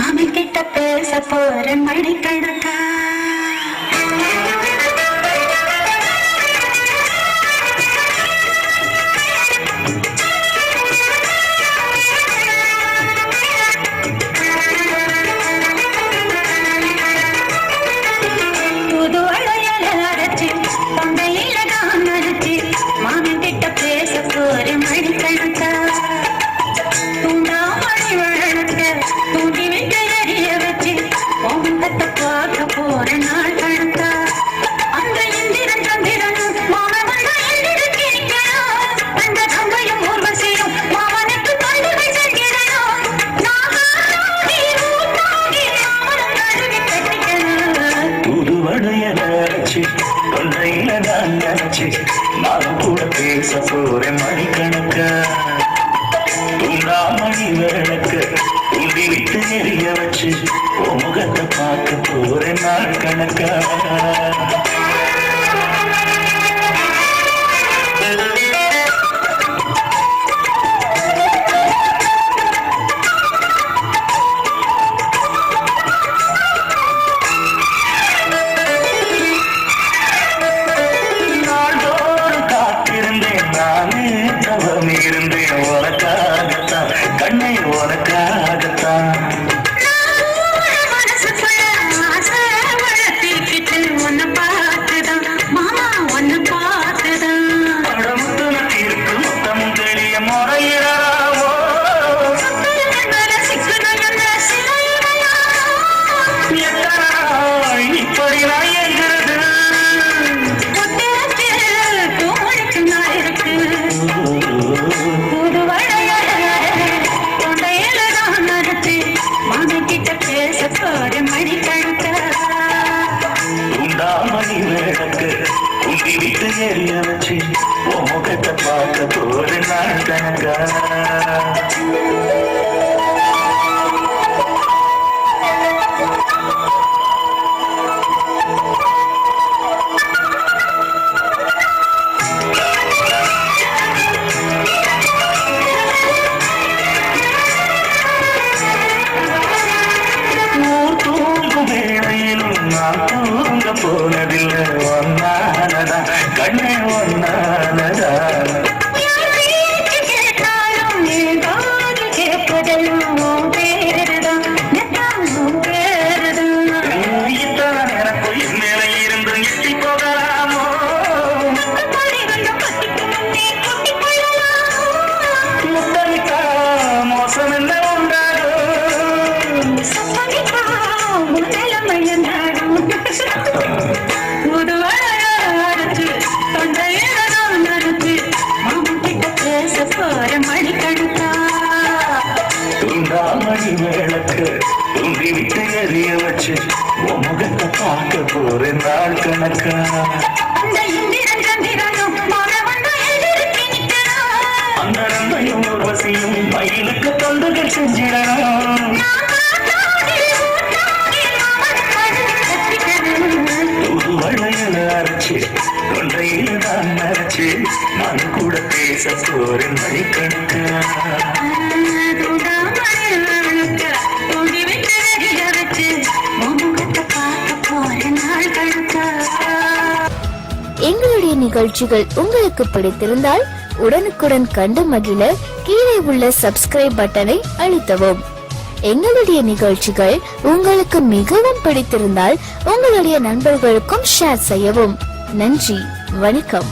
மாமன் கிட்ட பேச போறேன் மணிக்கணக்கா. புது அழையல அரைச்சு தொண்டையில தான் அரைச்சு மாமன் கிட்ட பேச போறேன் மணிக்கணக்கா. தூண்டாமணி வழக்க தூண்டி விட்டு எரிய வச்சு பொங்கத்தை பார்க்க போற நாள் கணக்கா. அந்த இந்திரன் சந்திரனும் மாமன் எழுதிருக்கணும். அந்த தம்பையும் ஊர்வசியும் மாமனுக்கு பல்லுகள் செஞ்சிடணும். புதுவடையலாச்சு தொண்டையில நான் நினைச்சு நான் கூட பேச போறேன் மணிக்கணக்கா. தூண்டாமணி விளக்கு தூண்டி விட்டு எரிய வச்சு முகத்தை பார்க்க போறேன் நாள் கணக்கா. நாள்தோறும் காத்திருந்தேன் நானே தவம் இருந்தேன் உனக்காகத்தான் கண்ணை உனக்காகத்தான். மனசுக்குள்ள ஆசை வளர்த்திக்கிட்டு உன்னை பார்த்துதான் மாமா உன்னை பார்த்துதான். படமுத்துன தீர்ப்பு மொத்தமும் தெரிய முறையிடாவோ. இப்படி நான் எங்கிறது உண்டாமணி விளக்கு உண்டி விட்டு எரிய வச்சு முகத்தை பார்க்க போறேன் நாள் கணக்கா. வேளையிலும் நான் தூங்க போனதில்லை ஒன்னானதா கண்ணே ஒன்னானதா. இத்தான் எனக்கு மேலே இருந்து எட்டி போகலாமோ. முத்தமிட்டா மோசம் என்ன உண்டாகும். தூண்டாமணி விளக்கு தூண்டி விட்டு எரிய வச்சு முகத்தை பார்க்க போறேன் நாள் கணக்கா. அந்த ரந்தையும் ஊர்வசியும் மயிலுக்கு தொண்டுகள் செஞ்சிடணும். புதுவளையல அரைச்சு தொண்டையில நான் நினைச்சு நான் கூட பேச போறேன் மணிக்கணக்கா. எங்களுடைய நிகழ்ச்சிகள் உங்களுக்கு பிடித்திருந்தால் உடனுக்குடன் கண்டு மகிழ கீழே உள்ள சப்ஸ்கிரைப் பட்டனை அழுத்தவும். எங்களுடைய நிகழ்ச்சிகள் உங்களுக்கு மிகவும் பிடித்திருந்தால் உங்களுடைய நண்பர்களுக்கும் ஷேர் செய்யவும். நன்றி, வணக்கம்.